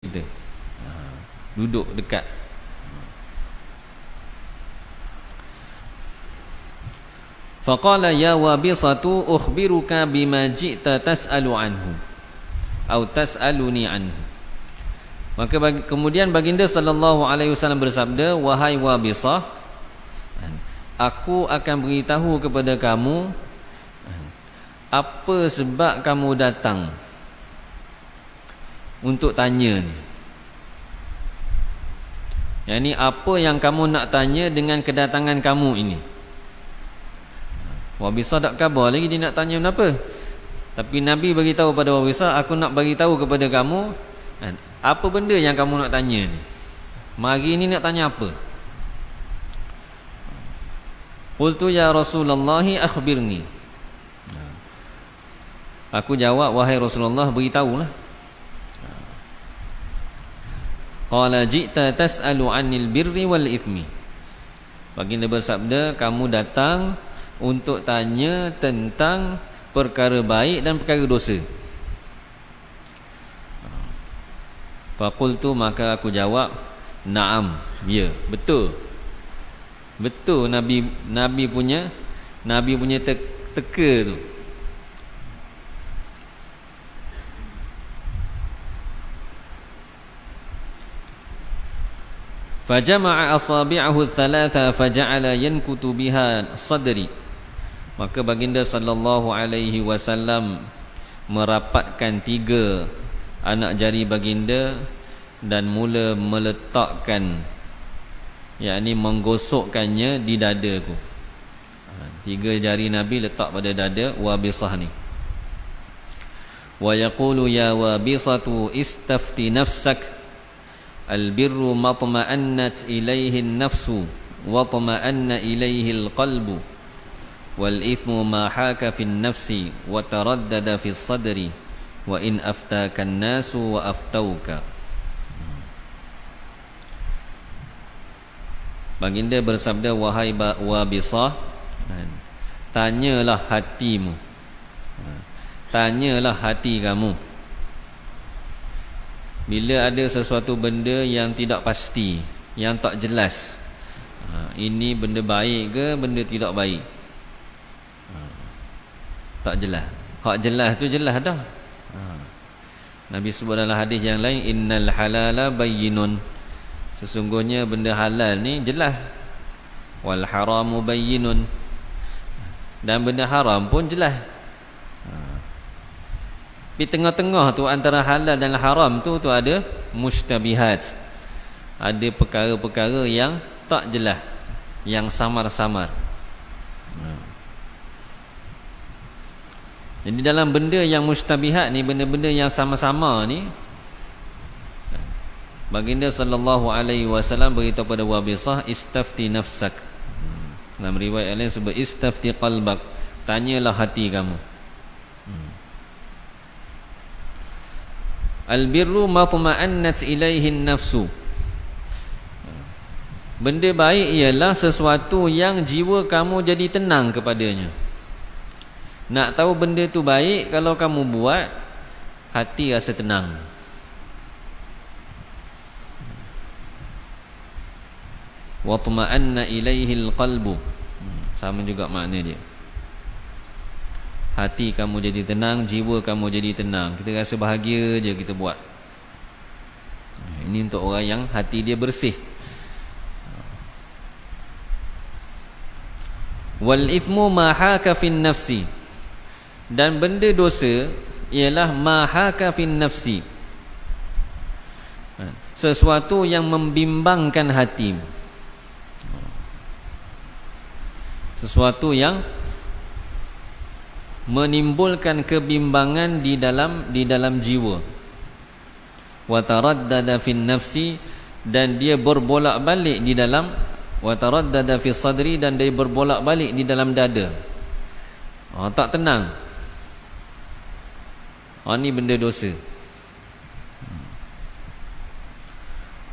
kita. Duduk dekat. Faqala ya Wabisatu ukhbiruka bima ji'ta tas'alu anhu atau tas'aluni anhu. Maka kemudian baginda sallallahu alaihi wasallam bersabda, wahai Wabisah, aku akan beritahu kepada kamu apa sebab kamu datang untuk tanya ni. Yang ni apa yang kamu nak tanya dengan kedatangan kamu ini. Wabisah tak khabar lagi dia nak tanya kenapa. Tapi Nabi bagi tahu pada Wabisah, aku nak bagi tahu kepada kamu apa benda yang kamu nak tanya ni. Mari ni nak tanya apa? Qultu ya Rasulullah akhbirni. Aku jawab, wahai Rasulullah, beritahulah. Qala ji'ta tas'alu 'anil birri wal ithmi. Baginda bersabda, kamu datang untuk tanya tentang perkara baik dan perkara dosa. Faqultu, maka aku jawab, na'am, ya, betul. Betul Nabi punya teka tu. Fajama'a asabi'ahu thalatha faja'ala yankutu biha sadri. Maka baginda sallallahu alaihi wasallam merapatkan 3 anak jari baginda dan mula meletakkan, yakni menggosokkannya di dadaku. 3 jari Nabi letak pada dada Wabisah ni. Wa yaqulu ya Wabisatu istafti nafsak. Al-birru matma'annat ilaihi an-nafsu wa tama'anna ilaihi al-qalbu wal ithmu ma haka fi an-nafsi wa taraddada fi as-sadri wa in aftaka an-nasu wa aftauka. Baginda bersabda, wahai Wabisah, tanyalah hatimu, tanyalah hati kamu. Bila ada sesuatu benda yang tidak pasti, yang tak jelas, ini benda baik ke benda tidak baik, tak jelas. Hak jelas tu jelas dah. Nabi sebut dalam hadis yang lain, innal halala bayyinun. Sesungguhnya benda halal ni jelas. Wal haramu bayyinun. Dan benda haram pun jelas. Di tengah-tengah tu antara halal dan haram tu ada mustabihat. Ada perkara-perkara yang tak jelas, yang samar-samar. Jadi dalam benda yang mustabihat ni, benda-benda yang sama-sama ni, baginda sallallahu alaihi wasallam beritahu pada Wabisah, istafti nafsak. Dalam riwayat lain sebut istafti qalbak, tanyalah hati kamu. Al-birru matma'annat ilaihi an-nafsu. Benda baik ialah sesuatu yang jiwa kamu jadi tenang kepadanya. Nak tahu benda tu baik, kalau kamu buat, hati rasa tenang. Wa tama'anna ilaihi al-qalbu. Sama juga makna dia. Hati kamu jadi tenang, jiwa kamu jadi tenang. Kita rasa bahagia je kita buat. Ini untuk orang yang hati dia bersih. Wal ithmu ma haka fin nafsi. Dan benda dosa ialah ma haka fin nafsi. Sesuatu yang membimbangkan hati. Sesuatu yang menimbulkan kebimbangan di dalam jiwa. Wa taraddada fin nafsi, dan dia berbolak-balik di dalam, wa taraddada fi sadri, dan dia berbolak-balik di dalam dada. Tak tenang. Ini benda dosa.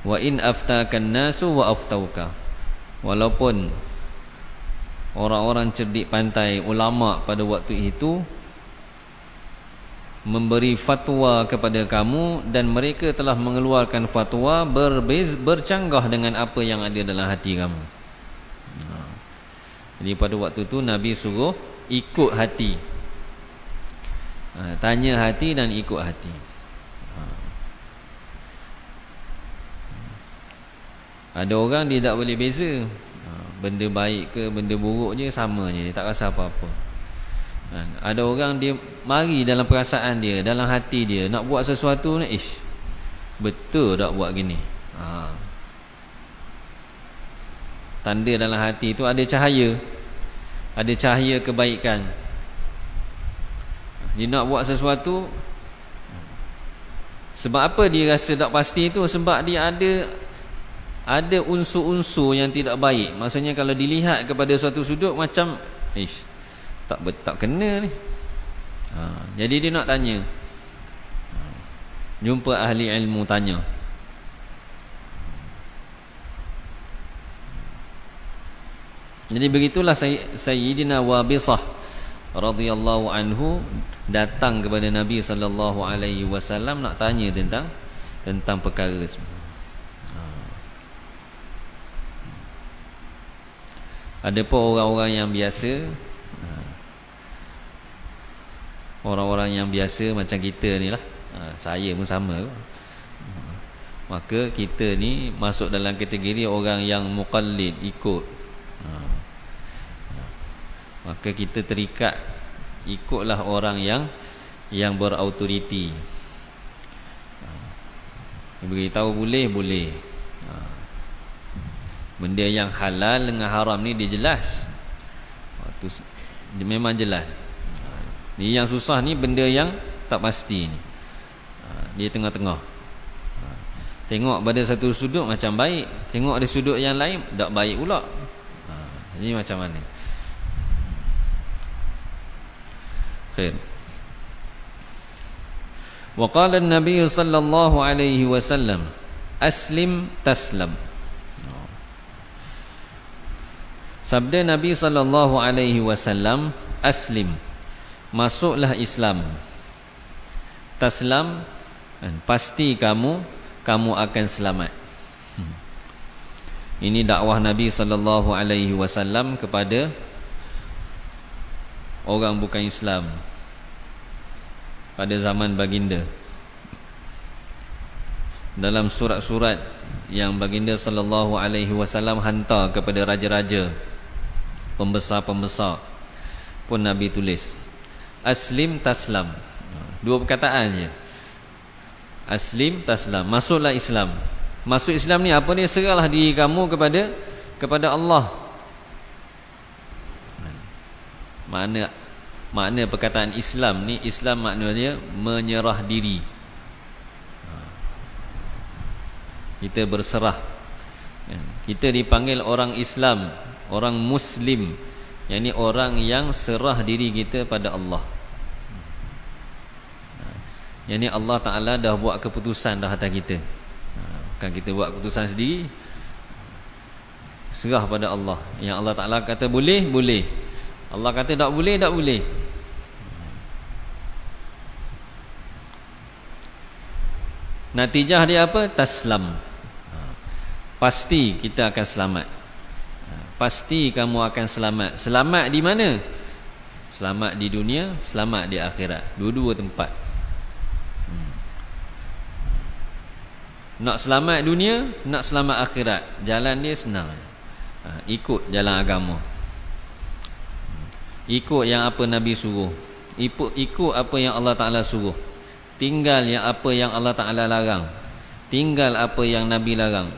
Wa in aftakan nasu wa aftauka. Walaupun orang-orang cerdik pandai, ulama pada waktu itu memberi fatwa kepada kamu, dan mereka telah mengeluarkan fatwa bercanggah dengan apa yang ada dalam hati kamu. Jadi pada waktu tu Nabi suruh ikut hati. Tanya hati dan ikut hati. Ada orang dia tak boleh beza, benda baik ke benda buruk je sama je, dia tak rasa apa-apa. Ada orang dia mari dalam perasaan dia, dalam hati dia nak buat sesuatu ni, betul tak buat gini. Tanda dalam hati tu ada cahaya, ada cahaya kebaikan. Dia nak buat sesuatu, sebab apa dia rasa tak pasti tu? Sebab dia ada unsur-unsur yang tidak baik. Maksudnya kalau dilihat kepada suatu sudut macam tak kena ni. Jadi dia nak tanya, jumpa ahli ilmu tanya. Jadi begitulah Sayyidina Wabisah radhiyallahu anhu datang kepada Nabi sallallahu alaihi wasallam nak tanya tentang perkara semua. Ada pun orang-orang yang biasa, orang-orang yang biasa macam kita ni lah, saya pun sama. Maka kita ni masuk dalam kategori orang yang muqallid, ikut. Maka kita terikat, ikutlah orang yang berautoriti. Beritahu boleh. Benda yang halal dengan haram ni dia jelas. Dia memang jelas. Ni yang susah ni benda yang tak pasti ni. Dia tengah-tengah. Tengok pada satu sudut macam baik, tengok ada sudut yang lain tak baik pula. Jadi macam mana? Khair. Wa qala an-nabiy sallallahu alaihi wasallam, aslim taslam. Sabda Nabi sallallahu alaihi wasallam, aslim, masuklah Islam. Taslam, pasti kamu akan selamat. Ini dakwah Nabi sallallahu alaihi wasallam kepada orang bukan Islam pada zaman baginda. Dalam surat-surat yang baginda sallallahu alaihi wasallam hantar kepada raja-raja, pembesar-pembesar, pun Nabi tulis aslim taslam. Dua perkataan je, aslim taslam, masuklah Islam. Masuk Islam ni apa ni? Serahlah diri kamu kepada Allah. Makna perkataan Islam ni, Islam maknanya menyerah diri. Kita berserah. Kita dipanggil orang Islam, orang Muslim, yakni orang yang serah diri kita pada Allah. Yakni Allah Ta'ala dah buat keputusan dah atas kita. Bukan kita buat keputusan sendiri. Serah pada Allah. Yang Allah Ta'ala kata boleh, boleh. Allah kata tak boleh, tak boleh. Natijah dia apa? Taslam. Pasti kita akan selamat. Pasti kamu akan selamat. Selamat di mana? Selamat di dunia, selamat di akhirat. Dua-dua tempat. Nak selamat dunia, nak selamat akhirat, jalan dia senang. Ikut jalan agama. Ikut yang apa Nabi suruh. Ikut apa yang Allah Ta'ala suruh. Tinggal yang apa yang Allah Ta'ala larang. Tinggal apa yang Nabi larang.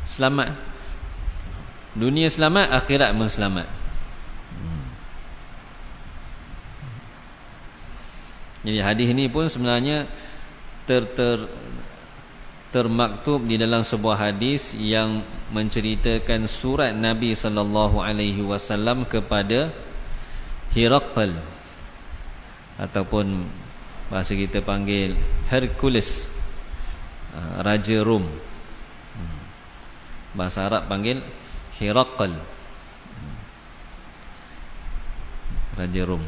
Selamat. Dunia selamat, akhirat pun selamat. Jadi hadis ni pun sebenarnya termaktub di dalam sebuah hadis yang menceritakan surat Nabi sallallahu alaihi wasallam kepada Herakl, ataupun bahasa kita panggil Hercules, raja Rom. Bahasa Arab panggil Herakl, raja Rom.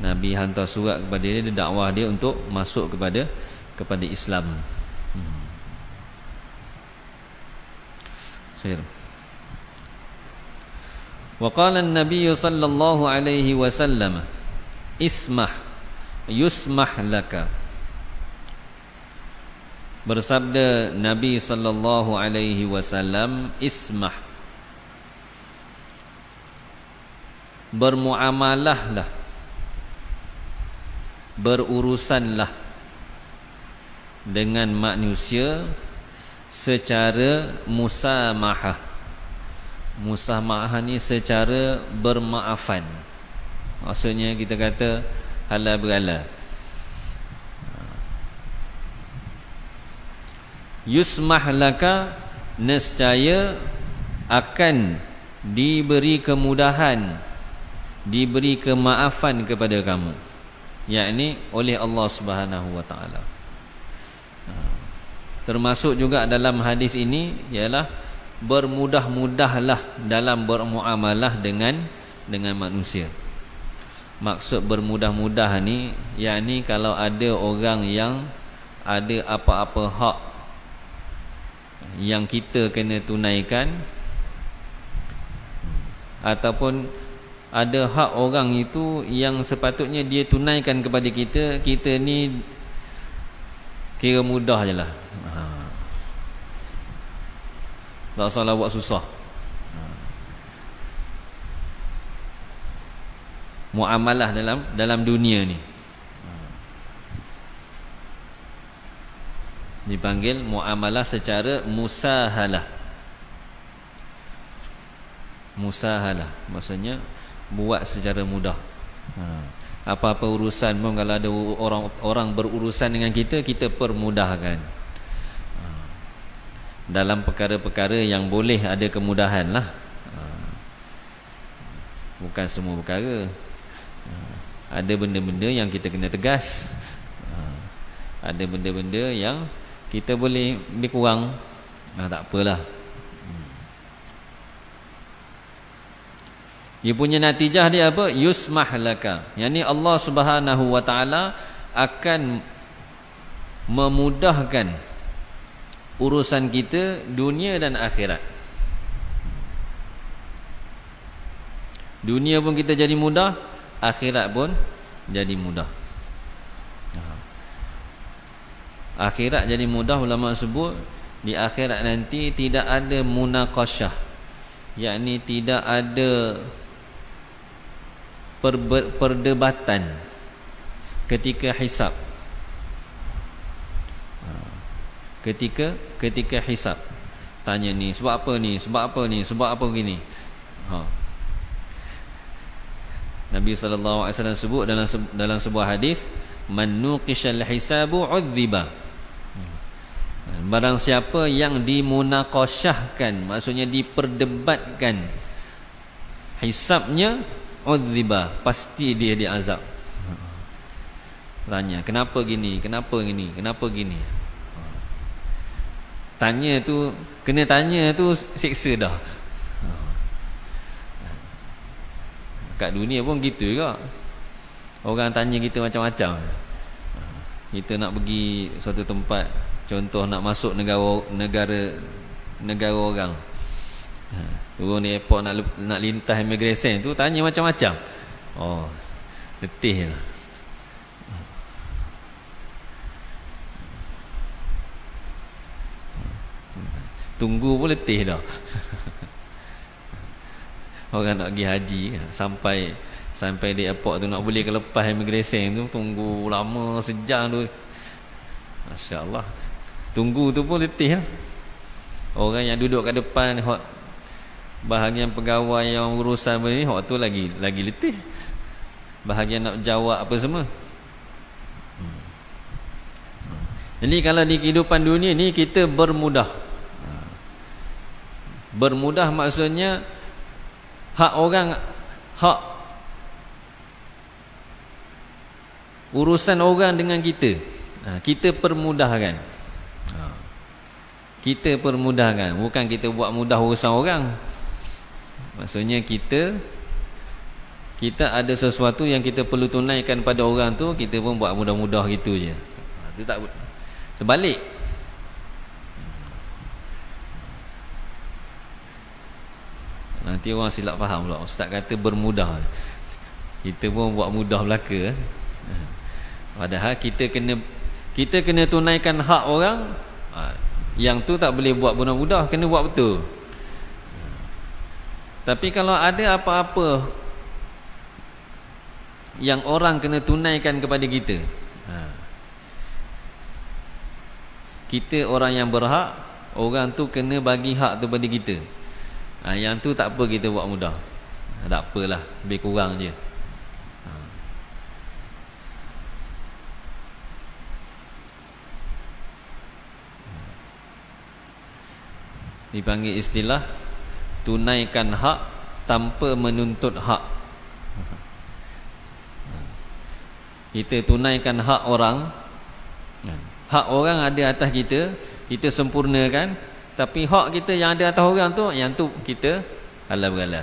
Nabi hantar surat kepada dia, dia dakwah dia untuk masuk kepada Islam. Khair. Wa qala an-nabiy sallallahu alaihi wasallam ismah yusmah laka. Bersabda Nabi sallallahu alaihi wasallam, ismah, bermuamalahlah, berurusanlah dengan manusia secara musamahah. Musamahah ni secara bermaafan. Maksudnya kita kata halal berhalal. Yusmah laka, nescaya akan diberi kemudahan, diberi kemaafan kepada kamu, yakni oleh Allah Subhanahu wa taala. Termasuk juga dalam hadis ini ialah bermudah-mudahlah dalam bermuamalah dengan manusia. Maksud bermudah-mudah ni, yakni kalau ada orang yang ada apa-apa hak yang kita kena tunaikan, ataupun ada hak orang itu yang sepatutnya dia tunaikan kepada kita, kita ni kira mudah je lah. Tak salah buat susah. Muamalah dalam dunia ni dipanggil muamalah secara musahalah. Musahalah maksudnya buat secara mudah. Apa-apa urusan pun kalau ada orang berurusan dengan kita, kita permudahkan. Dalam perkara-perkara yang boleh ada kemudahan lah. Bukan semua perkara. Ada benda-benda yang kita kena tegas. Ada benda-benda yang kita boleh lebih kurang. Tak apalah. Dia punya natijah dia apa? Yusmah laka. Yang ni Allah Subhanahu wa taala akan memudahkan urusan kita dunia dan akhirat. Dunia pun kita jadi mudah, akhirat pun jadi mudah. Akhirat jadi mudah, ulama sebut di akhirat nanti tidak ada munaqasyah, yakni tidak ada perdebatan ketika hisab. Ketika hisab, tanya ni sebab apa ni, sebab apa ni, sebab apa begini. Nabi SAW sebut dalam sebuah hadis, man nuqishal hisabu udhiba. Barang siapa yang dimunaqasyahkan, maksudnya diperdebatkan hisabnya, udhiba, pasti dia diazab. Tanya kenapa gini, kenapa gini, kenapa gini. Tanya tu, kena tanya tu siksa dah. Kat dunia pun gitu juga. Orang tanya kita macam-macam. Kita nak pergi suatu tempat, contoh nak masuk negara orang. Turun di airport nak lintas immigration tu tanya macam-macam. Oh, letih lah. Tunggu pun letih dah. Orang nak pergi haji, sampai di airport tu nak boleh ke lepas immigration tu, tunggu lama sejam tu. Masya-Allah. Tunggu tu pun letih lah. Orang yang duduk kat depan, bahagian pegawai yang urusan ni, hak tu lagi letih. Bahagian nak jawab apa semua. Jadi kalau di kehidupan dunia ni kita bermudah. Bermudah maksudnya hak urusan orang dengan kita, kita permudahkan. Kita permudahkan, bukan kita buat mudah urusan orang. Maksudnya kita Kita ada sesuatu yang kita perlu tunaikan pada orang tu, kita pun buat mudah-mudah gitu je. Itu tak terbalik. Nanti orang silap faham pula. Ustaz kata bermudah. Kita pun buat mudah belaka. Padahal kita kena tunaikan hak orang. Yang tu tak boleh buat mudah-mudah, kena buat betul. Tapi kalau ada apa-apa yang orang kena tunaikan kepada kita, kita orang yang berhak, orang tu kena bagi hak tu pada kita. Yang tu tak apa kita buat mudah. Tak apalah, lebih kurang je. Dipanggil istilah tunaikan hak tanpa menuntut hak. Kita tunaikan hak orang. Hak orang ada atas kita, kita sempurnakan. Tapi hak kita yang ada atas orang tu, yang tu kita halau beralas.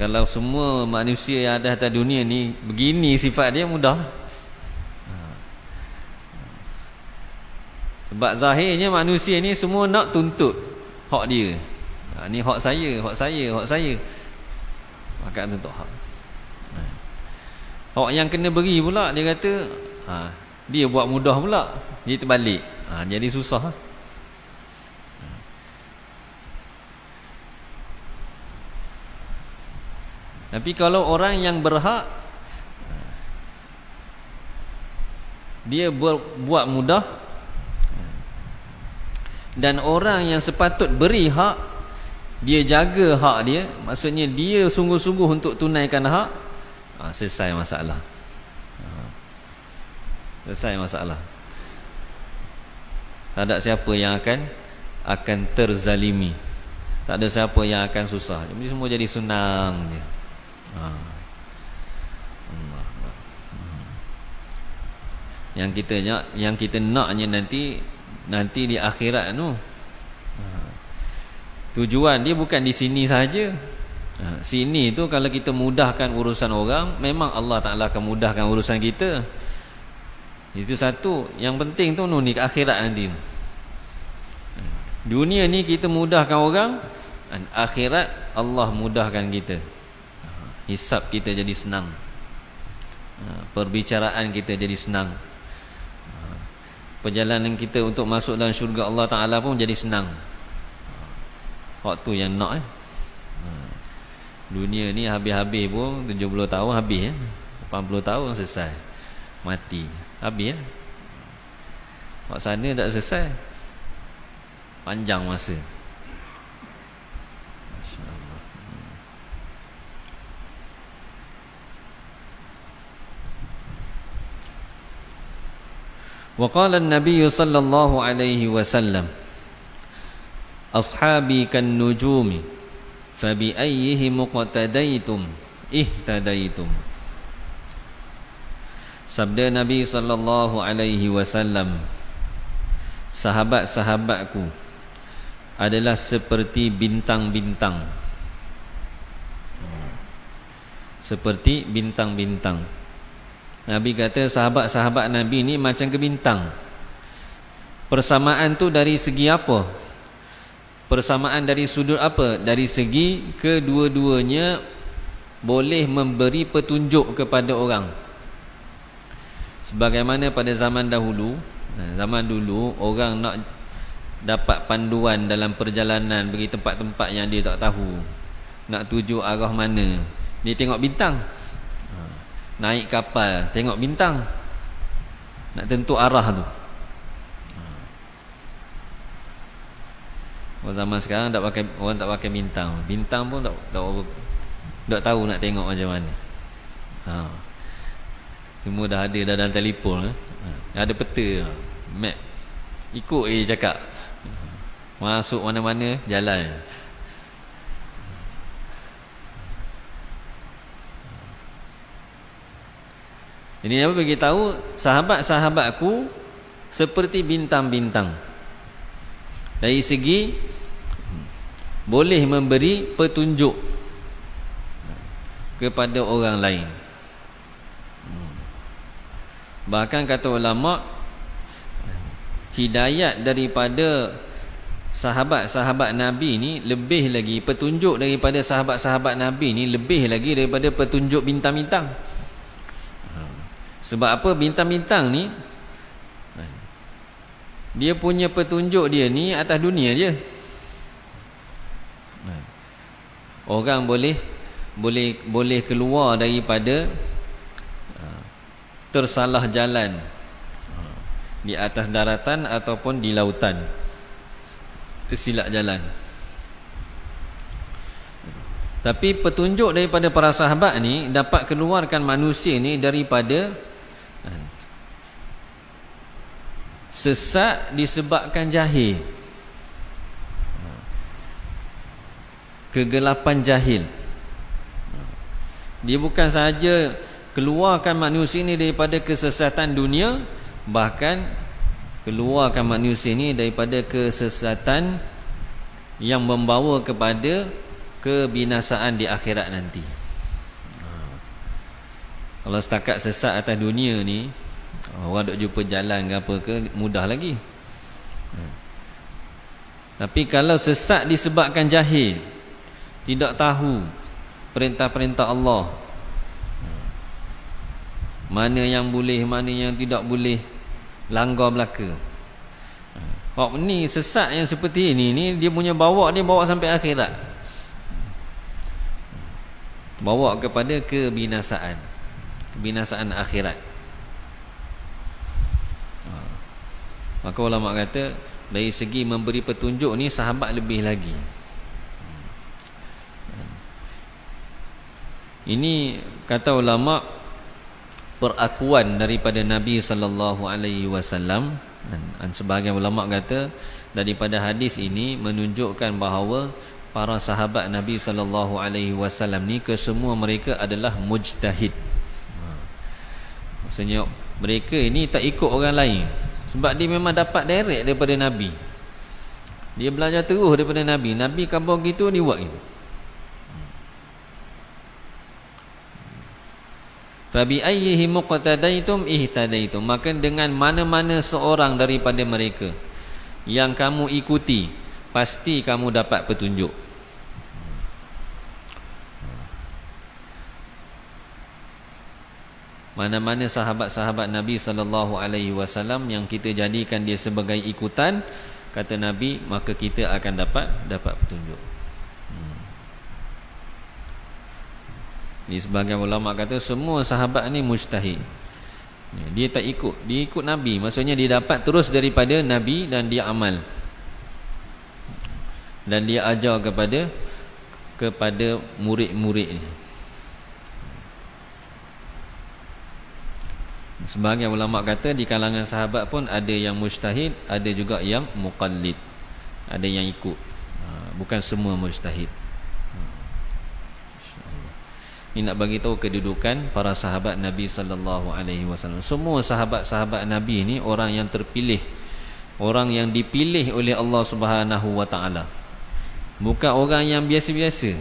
Kalau semua manusia yang ada atas dunia ni begini sifat dia, mudah. Sebab zahirnya manusia ni semua nak tuntut hak dia. Ni hak saya, hak saya, hak saya. Maka tuntut hak. Hak yang kena beri pula, dia kata dia buat mudah pula, dia terbalik. Jadi susah. Tapi kalau orang yang berhak, dia buat mudah, dan orang yang sepatut beri hak, dia jaga hak dia, maksudnya dia sungguh-sungguh untuk tunaikan hak, selesai masalah. Selesai masalah. Tak ada siapa yang akan terzalimi. Tak ada siapa yang akan susah. Jadi semua jadi senang je. Yang kita naknya nanti di akhirat tu, tujuan dia bukan di sini sahaja. Sini tu kalau kita mudahkan urusan orang, memang Allah Ta'ala akan mudahkan urusan kita. Itu satu. Yang penting tu ni ke akhirat nanti. Dunia ni kita mudahkan orang, dan akhirat Allah mudahkan kita. Hisab kita jadi senang, perbicaraan kita jadi senang, perjalanan kita untuk masuk dalam syurga Allah Ta'ala pun jadi senang. Waktu yang nak dunia ni habis-habis pun 70 tahun habis 80 tahun selesai, mati, habis Mak sana tak selesai, panjang masa. Masya-Allah. Wa qala an-nabiy sallallahu alaihi wasallam, ashabi kan nujumi fabi ayyihi muqtadaitum ihtadaitum. Sabda Nabi sallallahu alaihi wasallam, sahabat-sahabatku adalah seperti bintang-bintang. Seperti bintang-bintang. Nabi kata sahabat-sahabat Nabi ni macam ke bintang. Persamaan tu dari segi apa? Persamaan dari sudut apa? Dari segi kedua-duanya boleh memberi petunjuk kepada orang. Sebagaimana pada zaman dahulu, orang nak dapat panduan dalam perjalanan pergi tempat-tempat yang dia tak tahu, nak tuju arah mana, dia tengok bintang. Naik kapal, tengok bintang, nak tentu arah tu. Zaman sekarang orang tak pakai bintang. Bintang pun tak tahu nak tengok macam mana. Semua dah ada dalam telefon. Ada peta, map, ikut cakap, masuk mana-mana jalan. Ini apa bagi tahu sahabat-sahabatku seperti bintang-bintang. Dari segi boleh memberi petunjuk. kepada orang lain. Bahkan kata ulama, hidayat daripada sahabat-sahabat Nabi ni lebih lagi, petunjuk daripada sahabat-sahabat Nabi ni lebih lagi daripada petunjuk bintang-bintang. Sebab apa? Bintang-bintang ni dia punya petunjuk dia ni atas dunia je. Orang boleh keluar daripada tersalah jalan di atas daratan ataupun di lautan, tersilap jalan. Tapi petunjuk daripada para sahabat ni dapat keluarkan manusia ni daripada sesat disebabkan jahil, kegelapan jahil. Dia bukan sahaja keluarkan manusia ni daripada kesesatan dunia, bahkan keluarkan manusia ni daripada kesesatan yang membawa kepada kebinasaan di akhirat nanti. Kalau setakat sesat atas dunia ni, orang duk jumpa jalan ke apa ke, mudah lagi. Tapi kalau sesat disebabkan jahil, tidak tahu perintah-perintah Allah, mana yang boleh, mana yang tidak boleh, langgar belaka. Ni sesat yang seperti ini ni, dia punya bawa sampai akhirat, bawa kepada kebinasaan akhirat. Maka ulama kata dari segi memberi petunjuk ni sahabat lebih lagi. Ini kata ulama perakuan daripada Nabi sallallahu alaihi wasallam, dan sebahagian ulama kata daripada hadis ini menunjukkan bahawa para sahabat Nabi sallallahu alaihi wasallam ni kesemua mereka adalah mujtahid. Maksudnya mereka ini tak ikut orang lain, sebab dia memang dapat direct daripada Nabi. Dia belajar terus daripada Nabi. Nabi khabar gitu, dia buat gitu. Fabi ayyihi muqtadaitum ihtadaitum, maka dengan mana-mana seorang daripada mereka yang kamu ikuti, pasti kamu dapat petunjuk. Mana-mana sahabat-sahabat Nabi sallallahu alaihi wasallam yang kita jadikan dia sebagai ikutan, kata Nabi, maka kita akan dapat petunjuk. Ni sebahagian ulama kata semua sahabat ni mujtahid. Dia tak ikut, dia ikut Nabi. Maksudnya dia dapat terus daripada Nabi dan dia amal, dan dia ajar kepada murid-murid ni. Sebahagian ulama kata di kalangan sahabat pun ada yang mujtahid, ada juga yang muqallid, ada yang ikut. Bukan semua mujtahid. Ini nak bagi tahu kedudukan para sahabat Nabi sallallahu alaihi wasallam. Semua sahabat-sahabat Nabi ni orang yang terpilih, orang yang dipilih oleh Allah Subhanahu wa taala. Bukan orang yang biasa-biasa.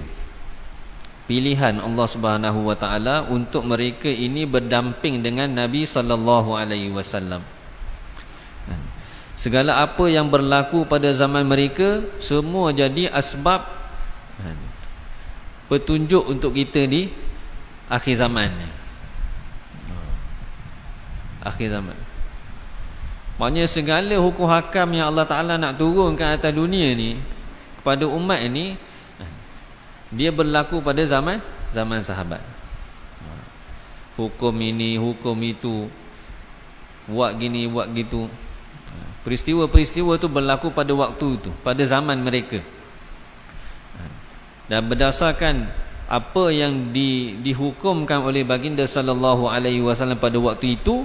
Pilihan Allah Subhanahu wa taala untuk mereka ini berdamping dengan Nabi sallallahu alaihi wasallam. Segala apa yang berlaku pada zaman mereka semua jadi asbab petunjuk untuk kita di akhir zaman ni. Akhir zaman. Maknanya segala hukum hakam yang Allah Ta'ala nak turunkan atas dunia ni kepada umat ni, dia berlaku pada zaman sahabat. Hukum ini, hukum itu, buat gini, buat gitu. Peristiwa-peristiwa tu berlaku pada waktu itu, pada zaman mereka. Dan berdasarkan apa yang dihukumkan oleh baginda sallallahu alaihi wasallam pada waktu itu,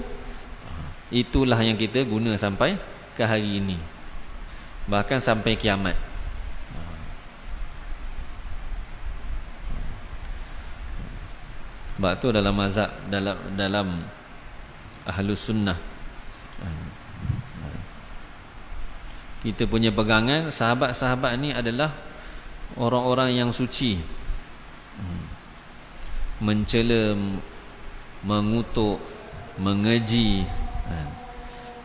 itulah yang kita guna sampai ke hari ini, bahkan sampai kiamat. Sebab tu dalam mazhab, dalam Ahlus Sunnah, kita punya pegangan sahabat-sahabat ni adalah orang-orang yang suci. mencela, mengutuk, mengeji.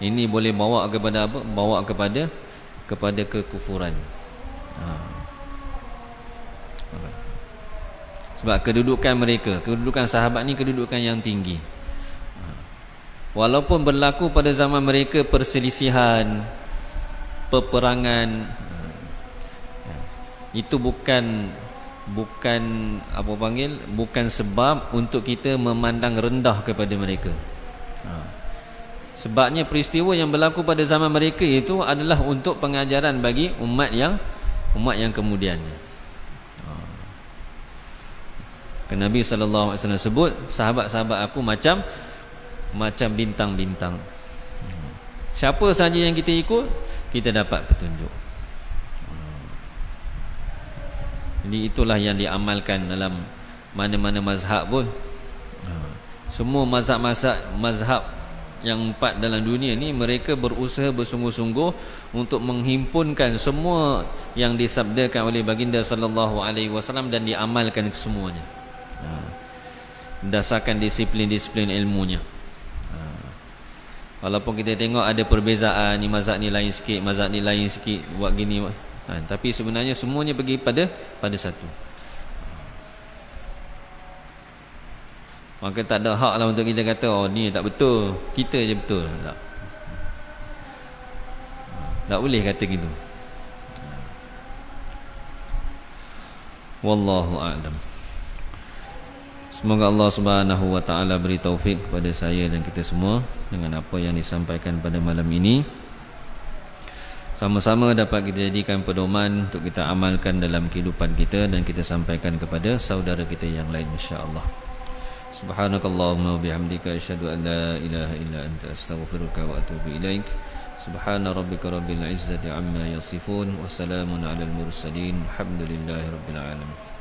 Ini boleh bawa kepada apa? Bawa kepada kekufuran. Sebab kedudukan mereka, kedudukan sahabat ni kedudukan yang tinggi. Walaupun berlaku pada zaman mereka perselisihan, peperangan, itu bukan apa panggil, bukan sebab untuk kita memandang rendah kepada mereka. Sebabnya peristiwa yang berlaku pada zaman mereka itu adalah untuk pengajaran bagi umat yang kemudiannya. Nabi sallallahu alaihi wasallam sebut sahabat-sahabat aku macam bintang-bintang. Siapa saja yang kita ikut, kita dapat petunjuk. Jadi itulah yang diamalkan dalam mana-mana mazhab pun. Semua mazhab yang 4 dalam dunia ni, mereka berusaha bersungguh-sungguh untuk menghimpunkan semua yang disabdakan oleh baginda sallallahu alaihi wasallam dan diamalkan kesemuanya. Berdasarkan disiplin-disiplin ilmunya. Walaupun kita tengok ada perbezaan, ni mazhab ni lain sikit, mazhab ni lain sikit, buat gini, tapi sebenarnya semuanya pergi pada satu. Maka tak ada hak lah untuk kita kata, oh ni tak betul, kita je betul. Tak boleh kata gitu. Wallahu a'lam. Semoga Allah Subhanahu wa taala beri taufik kepada saya dan kita semua dengan apa yang disampaikan pada malam ini. Sama-sama dapat kita jadikan pedoman untuk kita amalkan dalam kehidupan kita dan kita sampaikan kepada saudara kita yang lain, insya-Allah. Subhanakallahumma wa bihamdika asyhadu an la ilaha illa anta astaghfiruka wa atubu ilaik. Subhana rabbika rabbil izzati amma yasifun wa salamun alal mursalin. Alhamdulillahi rabbil alamin.